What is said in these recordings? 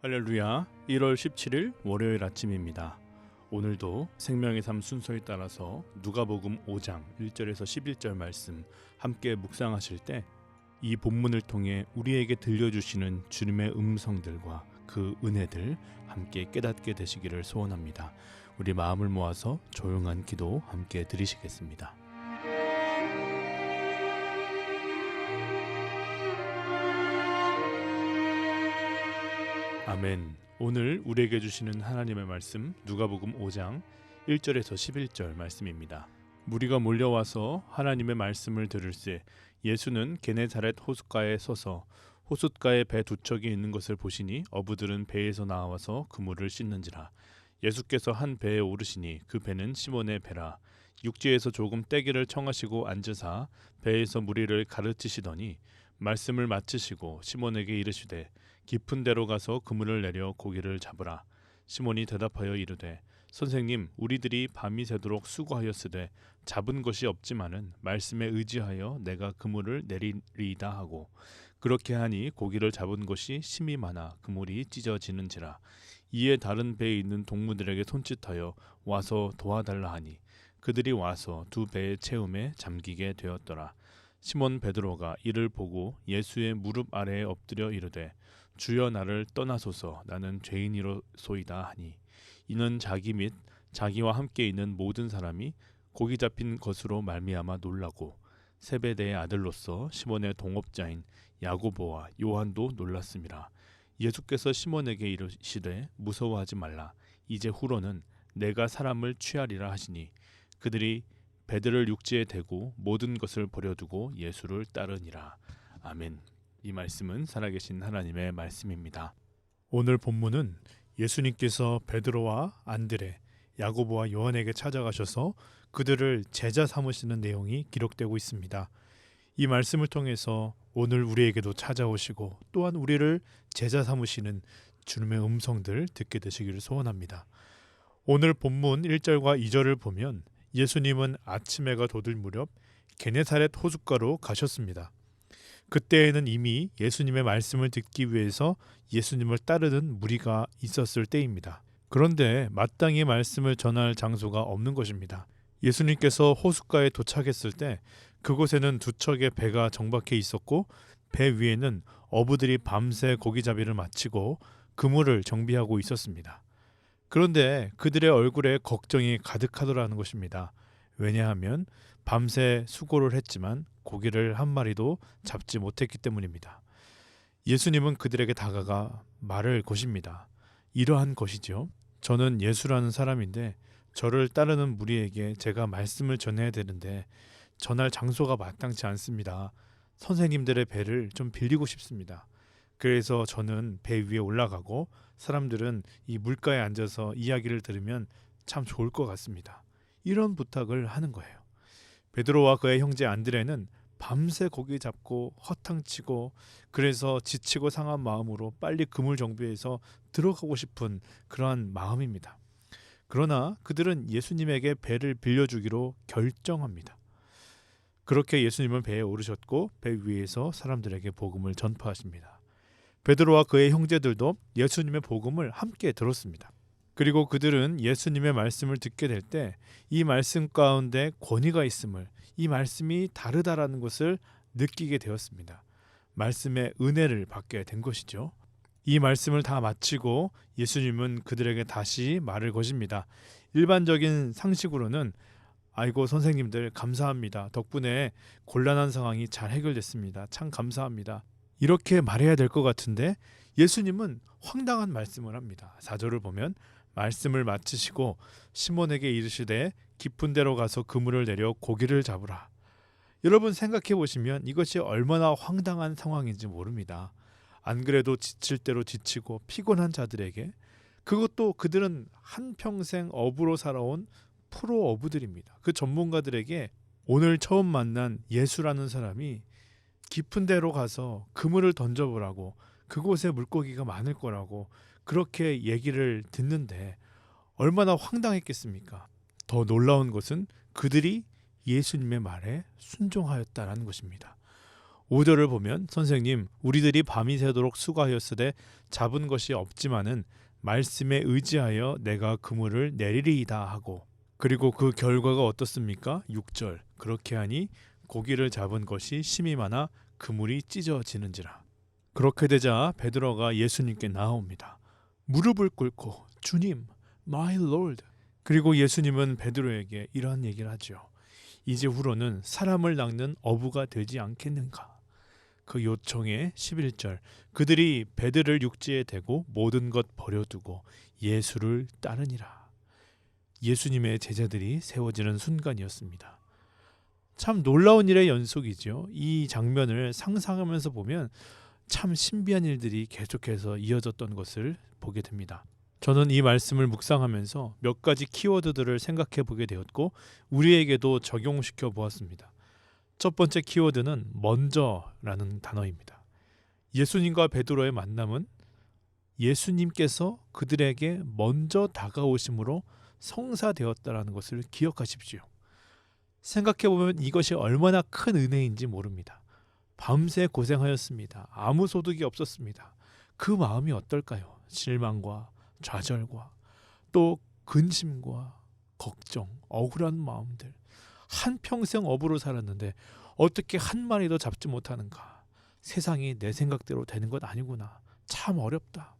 할렐루야. 1월 17일 월요일 아침입니다. 오늘도 생명의 삶 순서에 따라서 누가복음 5장 1절에서 11절 말씀 함께 묵상하실 때 이 본문을 통해 우리에게 들려주시는 주님의 음성들과 그 은혜들 함께 깨닫게 되시기를 소원합니다. 우리 마음을 모아서 조용한 기도 함께 드리시겠습니다. 아멘. 오늘 우리에게 주시는 하나님의 말씀 누가복음 5장 1절에서 11절 말씀입니다. 무리가 몰려와서 하나님의 말씀을 들을새 예수는 게네사렛 호숫가에 서서 호숫가에 배 두 척이 있는 것을 보시니 어부들은 배에서 나와서 그물을 씻는지라. 예수께서 한 배에 오르시니 그 배는 시몬의 배라. 육지에서 조금 떼기를 청하시고 앉으사 배에서 무리를 가르치시더니 말씀을 마치시고 시몬에게 이르시되 깊은 데로 가서 그물을 내려 고기를 잡으라. 시몬이 대답하여 이르되 선생님, 우리들이 밤이 새도록 수고하였으되 잡은 것이 없지만은 말씀에 의지하여 내가 그물을 내리리이다 하고 그렇게 하니 고기를 잡은 것이 심히 많아 그물이 찢어지는지라. 이에 다른 배에 있는 동무들에게 손짓하여 와서 도와달라 하니 그들이 와서 두 배의 채움에 잠기게 되었더라. 시몬 베드로가 이를 보고 예수의 무릎 아래에 엎드려 이르되 주여 나를 떠나소서 나는 죄인이로소이다 하니 이는 자기 및 자기와 함께 있는 모든 사람이 고기 잡힌 것으로 말미암아 놀라고 세베대의 아들로서 시몬의 동업자인 야고보와 요한도 놀랐음이라. 예수께서 시몬에게 이르시되 무서워하지 말라. 이제 후로는 내가 사람을 취하리라 하시니 그들이 배들을 육지에 대고 모든 것을 버려두고 예수를 따르니라. 아멘. 이 말씀은 살아계신 하나님의 말씀입니다. 오늘 본문은 예수님께서 베드로와 안드레, 야고보와 요한에게 찾아가셔서 그들을 제자 삼으시는 내용이 기록되고 있습니다. 이 말씀을 통해서 오늘 우리에게도 찾아오시고 또한 우리를 제자 삼으시는 주님의 음성들 듣게 되시기를 소원합니다. 오늘 본문 1절과 2절을 보면 예수님은 아침 해가 돋을 무렵 게네사렛 호숫가로 가셨습니다. 그때에는 이미 예수님의 말씀을 듣기 위해서 예수님을 따르는 무리가 있었을 때입니다. 그런데 마땅히 말씀을 전할 장소가 없는 것입니다. 예수님께서 호숫가에 도착했을 때 그곳에는 두 척의 배가 정박해 있었고 배 위에는 어부들이 밤새 고기잡이를 마치고 그물을 정비하고 있었습니다. 그런데 그들의 얼굴에 걱정이 가득하더라는 것입니다. 왜냐하면 밤새 수고를 했지만 고기를 한 마리도 잡지 못했기 때문입니다. 예수님은 그들에게 다가가 말을 거십니다. 이러한 것이죠. 저는 예수라는 사람인데 저를 따르는 무리에게 제가 말씀을 전해야 되는데 전할 장소가 마땅치 않습니다. 선생님들의 배를 좀 빌리고 싶습니다. 그래서 저는 배 위에 올라가고 사람들은 이 물가에 앉아서 이야기를 들으면 참 좋을 것 같습니다. 이런 부탁을 하는 거예요. 베드로와 그의 형제 안드레는 밤새 고기 잡고 허탕치고 그래서 지치고 상한 마음으로 빨리 그물 정비해서 들어가고 싶은 그러한 마음입니다. 그러나 그들은 예수님에게 배를 빌려주기로 결정합니다. 그렇게 예수님은 배에 오르셨고 배 위에서 사람들에게 복음을 전파하십니다. 베드로와 그의 형제들도 예수님의 복음을 함께 들었습니다. 그리고 그들은 예수님의 말씀을 듣게 될 때 이 말씀 가운데 권위가 있음을, 이 말씀이 다르다라는 것을 느끼게 되었습니다. 말씀의 은혜를 받게 된 것이죠. 이 말씀을 다 마치고 예수님은 그들에게 다시 말을 거십니다. 일반적인 상식으로는 아이고 선생님들 감사합니다. 덕분에 곤란한 상황이 잘 해결됐습니다. 참 감사합니다. 이렇게 말해야 될 것 같은데 예수님은 황당한 말씀을 합니다. 4절을 보면 말씀을 마치시고 시몬에게 이르시되 깊은 데로 가서 그물을 내려 고기를 잡으라. 여러분 생각해 보시면 이것이 얼마나 황당한 상황인지 모릅니다. 안 그래도 지칠 대로 지치고 피곤한 자들에게, 그것도 그들은 한평생 어부로 살아온 프로 어부들입니다. 그 전문가들에게 오늘 처음 만난 예수라는 사람이 깊은 데로 가서 그물을 던져보라고, 그곳에 물고기가 많을 거라고 그렇게 얘기를 듣는데 얼마나 황당했겠습니까? 더 놀라운 것은 그들이 예수님의 말에 순종하였다라는 것입니다. 5절을 보면 선생님 우리들이 밤이 새도록 수고하였으되 잡은 것이 없지만은 말씀에 의지하여 내가 그물을 내리리이다 하고, 그리고 그 결과가 어떻습니까? 6절 그렇게 하니 고기를 잡은 것이 심히 많아 그물이 찢어지는지라. 그렇게 되자 베드로가 예수님께 나아옵니다. 무릎을 꿇고 주님, my Lord. 그리고 예수님은 베드로에게 이러한 얘기를 하죠. 이제 후로는 사람을 낚는 어부가 되지 않겠는가? 그 요청에 11절 그들이 배들을 육지에 대고 모든 것 버려두고 예수를 따르니라. 예수님의 제자들이 세워지는 순간이었습니다. 참 놀라운 일의 연속이죠. 이 장면을 상상하면서 보면 참 신비한 일들이 계속해서 이어졌던 것을 보게 됩니다. 저는 이 말씀을 묵상하면서 몇 가지 키워드들을 생각해 보게 되었고 우리에게도 적용시켜 보았습니다. 첫 번째 키워드는 먼저라는 단어입니다. 예수님과 베드로의 만남은 예수님께서 그들에게 먼저 다가오심으로 성사되었다라는 것을 기억하십시오. 생각해보면 이것이 얼마나 큰 은혜인지 모릅니다. 밤새 고생하였습니다. 아무 소득이 없었습니다. 그 마음이 어떨까요? 실망과 좌절과 또 근심과 걱정, 억울한 마음들. 한평생 어부로 살았는데 어떻게 한 마리도 잡지 못하는가? 세상이 내 생각대로 되는 것 아니구나. 참 어렵다.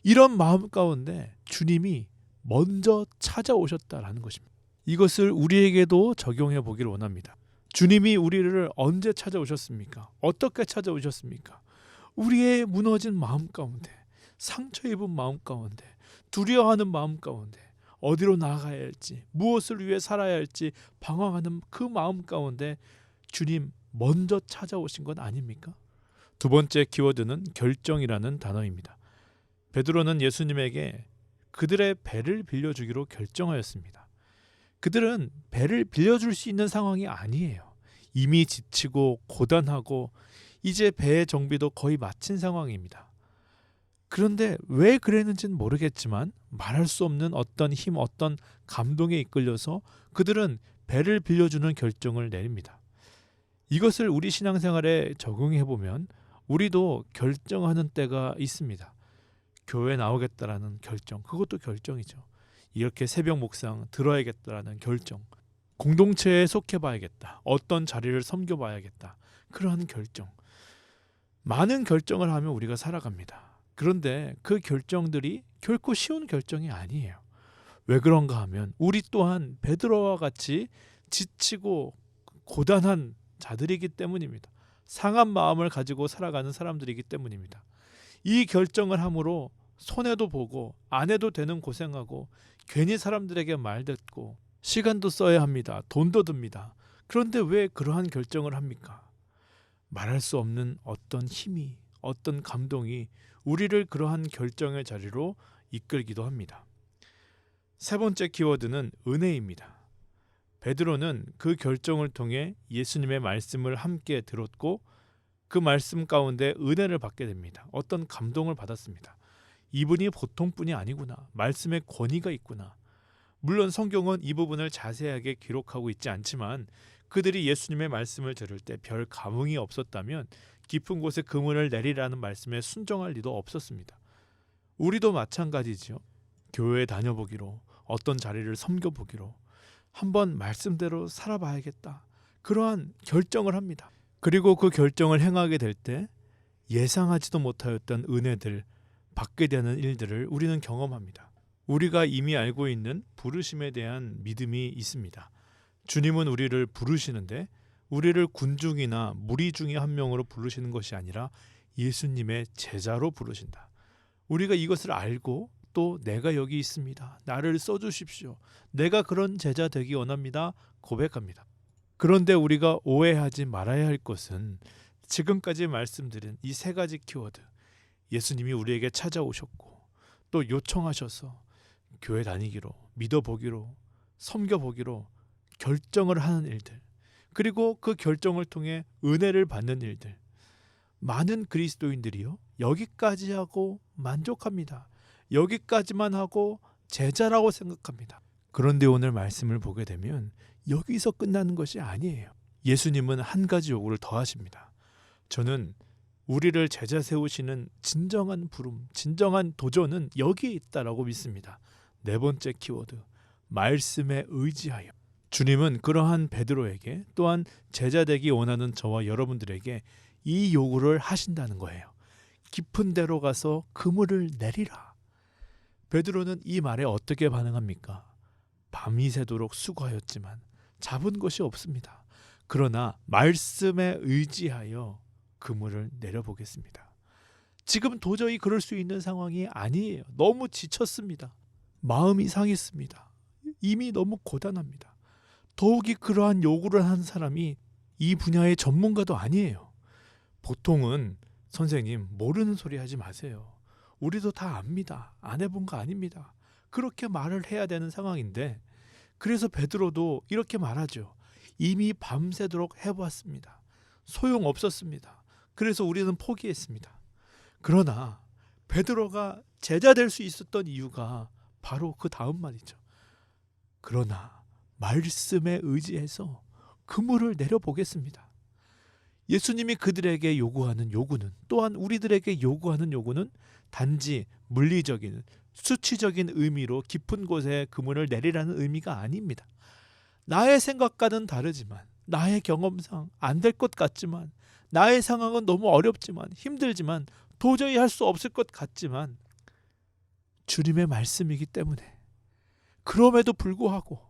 이런 마음 가운데 주님이 먼저 찾아오셨다라는 것입니다. 이것을 우리에게도 적용해 보기를 원합니다. 주님이 우리를 언제 찾아오셨습니까? 어떻게 찾아오셨습니까? 우리의 무너진 마음 가운데, 상처 입은 마음 가운데, 두려워하는 마음 가운데, 어디로 나아가야 할지, 무엇을 위해 살아야 할지 방황하는 그 마음 가운데 주님 먼저 찾아오신 것 아닙니까? 두 번째 키워드는 결정이라는 단어입니다. 베드로는 예수님에게 그들의 배를 빌려주기로 결정하였습니다. 그들은 배를 빌려줄 수 있는 상황이 아니에요. 이미 지치고 고단하고 이제 배의 정비도 거의 마친 상황입니다. 그런데 왜 그랬는지는 모르겠지만 말할 수 없는 어떤 힘, 어떤 감동에 이끌려서 그들은 배를 빌려주는 결정을 내립니다. 이것을 우리 신앙생활에 적용해 보면 우리도 결정하는 때가 있습니다. 교회 나오겠다라는 결정, 그것도 결정이죠. 이렇게 새벽 묵상 들어야겠다라는 결정, 공동체에 속해봐야겠다, 어떤 자리를 섬겨봐야겠다, 그러한 결정. 많은 결정을 하면 우리가 살아갑니다. 그런데 그 결정들이 결코 쉬운 결정이 아니에요. 왜 그런가 하면 우리 또한 베드로와 같이 지치고 고단한 자들이기 때문입니다. 상한 마음을 가지고 살아가는 사람들이기 때문입니다. 이 결정을 함으로 손해도 보고 안 해도 되는 고생하고 괜히 사람들에게 말 듣고 시간도 써야 합니다. 돈도 듭니다. 그런데 왜 그러한 결정을 합니까? 말할 수 없는 어떤 힘이, 어떤 감동이 우리를 그러한 결정의 자리로 이끌기도 합니다. 세 번째 키워드는 은혜입니다. 베드로는 그 결정을 통해 예수님의 말씀을 함께 들었고 그 말씀 가운데 은혜를 받게 됩니다. 어떤 감동을 받았습니다. 이분이 보통 분이 아니구나. 말씀에 권위가 있구나. 물론 성경은 이 부분을 자세하게 기록하고 있지 않지만 그들이 예수님의 말씀을 들을 때 별 감흥이 없었다면 깊은 곳에 그물을 내리라는 말씀에 순종할 리도 없었습니다. 우리도 마찬가지죠. 교회에 다녀보기로, 어떤 자리를 섬겨보기로, 한번 말씀대로 살아봐야겠다. 그러한 결정을 합니다. 그리고 그 결정을 행하게 될 때 예상하지도 못하였던 은혜들, 받게 되는 일들을 우리는 경험합니다. 우리가 이미 알고 있는 부르심에 대한 믿음이 있습니다. 주님은 우리를 부르시는데 우리를 군중이나 무리 중에 한 명으로 부르시는 것이 아니라 예수님의 제자로 부르신다. 우리가 이것을 알고 또 내가 여기 있습니다. 나를 써주십시오. 내가 그런 제자 되기 원합니다. 고백합니다. 그런데 우리가 오해하지 말아야 할 것은 지금까지 말씀드린 이 세 가지 키워드, 예수님이 우리에게 찾아오셨고 또 요청하셔서 교회 다니기로, 믿어보기로, 섬겨보기로 결정을 하는 일들, 그리고 그 결정을 통해 은혜를 받는 일들. 많은 그리스도인들이요, 여기까지 하고 만족합니다. 여기까지만 하고 제자라고 생각합니다. 그런데 오늘 말씀을 보게 되면 여기서 끝나는 것이 아니에요. 예수님은 한 가지 요구를 더 하십니다. 저는 우리를 제자 세우시는 진정한 부름, 진정한 도전은 여기에 있다라고 믿습니다. 네 번째 키워드, 말씀에 의지하여. 주님은 그러한 베드로에게 또한 제자 되기 원하는 저와 여러분들에게 이 요구를 하신다는 거예요. 깊은 데로 가서 그물을 내리라. 베드로는 이 말에 어떻게 반응합니까? 밤이 새도록 수고하였지만 잡은 것이 없습니다. 그러나 말씀에 의지하여 그물을 내려보겠습니다. 지금 도저히 그럴 수 있는 상황이 아니에요. 너무 지쳤습니다. 마음이 상했습니다. 이미 너무 고단합니다. 더욱이 그러한 요구를 한 사람이 이 분야의 전문가도 아니에요. 보통은 선생님 모르는 소리 하지 마세요. 우리도 다 압니다. 안 해본 거 아닙니다. 그렇게 말을 해야 되는 상황인데 그래서 베드로도 이렇게 말하죠. 이미 밤새도록 해보았습니다. 소용없었습니다. 그래서 우리는 포기했습니다. 그러나 베드로가 제자 될 수 있었던 이유가 바로 그 다음 말이죠. 그러나 말씀에 의지해서 그물을 내려보겠습니다. 예수님이 그들에게 요구하는 요구는, 또한 우리들에게 요구하는 요구는 단지 물리적인 수치적인 의미로 깊은 곳에 그물을 내리라는 의미가 아닙니다. 나의 생각과는 다르지만, 나의 경험상 안 될 것 같지만, 나의 상황은 너무 어렵지만 힘들지만 도저히 할 수 없을 것 같지만 주님의 말씀이기 때문에 그럼에도 불구하고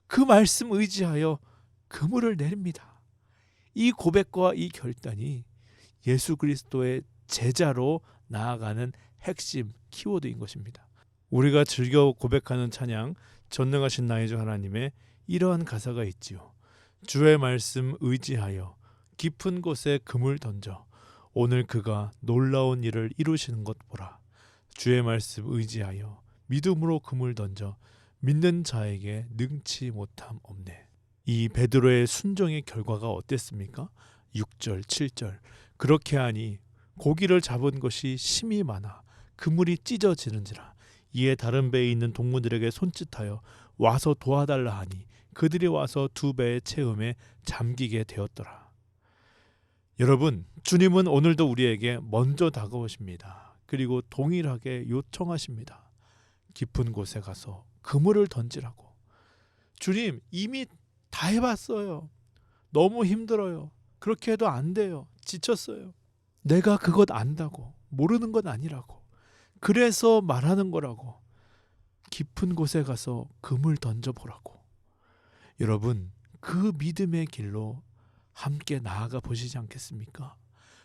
그 말씀 의지하여 그물을 내립니다. 이 고백과 이 결단이 예수 그리스도의 제자로 나아가는 핵심 키워드인 것입니다. 우리가 즐겨 고백하는 찬양 전능하신 나의 주 하나님의 이러한 가사가 있지요. 주의 말씀 의지하여 깊은 곳에 그물 던져 오늘 그가 놀라운 일을 이루시는 것 보라. 주의 말씀 의지하여 믿음으로 그물 던져 믿는 자에게 능치 못함 없네. 이 베드로의 순종의 결과가 어땠습니까? 6절 7절 그렇게 하니 고기를 잡은 것이 심히 많아 그물이 찢어지는지라. 이에 다른 배에 있는 동무들에게 손짓하여 와서 도와달라 하니 그들이 와서 두 배의 채움에 잠기게 되었더라. 여러분, 주님은 오늘도 우리에게 먼저 다가오십니다. 그리고 동일하게 요청하십니다. 깊은 곳에 가서 그물을 던지라고. 주님, 이미 다 해봤어요. 너무 힘들어요. 그렇게 해도 안 돼요. 지쳤어요. 내가 그것 안다고, 모르는 건 아니라고. 그래서 말하는 거라고. 깊은 곳에 가서 그물 던져보라고. 여러분, 그 믿음의 길로 함께 나아가 보시지 않겠습니까?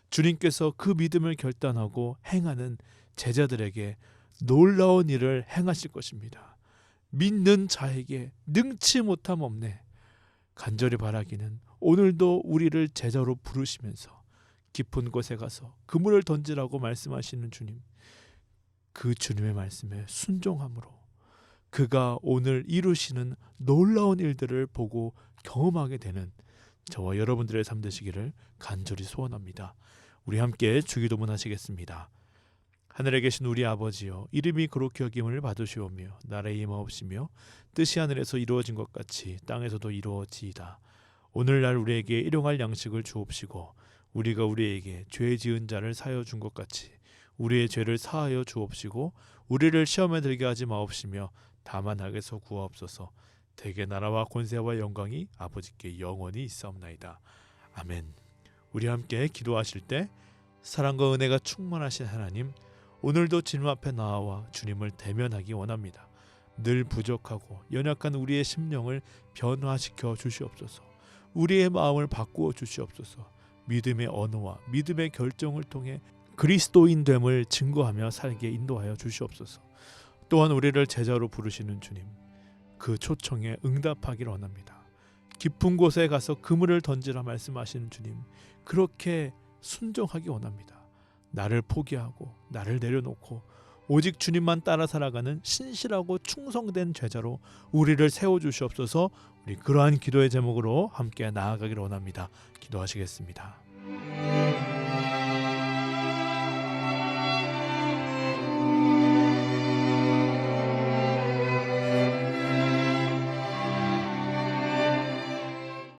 주님께서 그 믿음을 결단하고 행하는 제자들에게 놀라운 일을 행하실 것입니다. 믿는 자에게 능치 못함 없네. 간절히 바라기는 오늘도 우리를 제자로 부르시면서 깊은 곳에 가서 그물을 던지라고 말씀하시는 주님, 그 주님의 말씀에 순종함으로 그가 오늘 이루시는 놀라운 일들을 보고 경험하게 되는 저와 여러분들의 삶 되시기를 간절히 소원합니다. 우리 함께 주기도문 하시겠습니다. 하늘에 계신 우리 아버지여, 이름이 거룩히 여김을 받으시오며 나라의 임하옵시며 뜻이 하늘에서 이루어진 것 같이 땅에서도 이루어지이다. 오늘날 우리에게 일용할 양식을 주옵시고 우리가 우리에게 죄 지은 자를 사하여 준 것 같이 우리의 죄를 사하여 주옵시고 우리를 시험에 들게 하지 마옵시며 다만 악에서 구하옵소서. 대개 나라와 권세와 영광이 아버지께 영원히 있사옵나이다. 아멘. 우리 함께 기도하실 때 사랑과 은혜가 충만하신 하나님, 오늘도 주님 앞에 나와 주님을 대면하기 원합니다. 늘 부족하고 연약한 우리의 심령을 변화시켜 주시옵소서. 우리의 마음을 바꾸어 주시옵소서. 믿음의 언어와 믿음의 결정을 통해 그리스도인됨을 증거하며 살게 인도하여 주시옵소서. 또한 우리를 제자로 부르시는 주님, 그 초청에 응답하기를 원합니다. 깊은 곳에 가서 그물을 던지라 말씀하시는 주님, 그렇게 순종하기 원합니다. 나를 포기하고 나를 내려놓고 오직 주님만 따라 살아가는 신실하고 충성된 제자로 우리를 세워주시옵소서. 우리 그러한 기도의 제목으로 함께 나아가기를 원합니다. 기도하시겠습니다.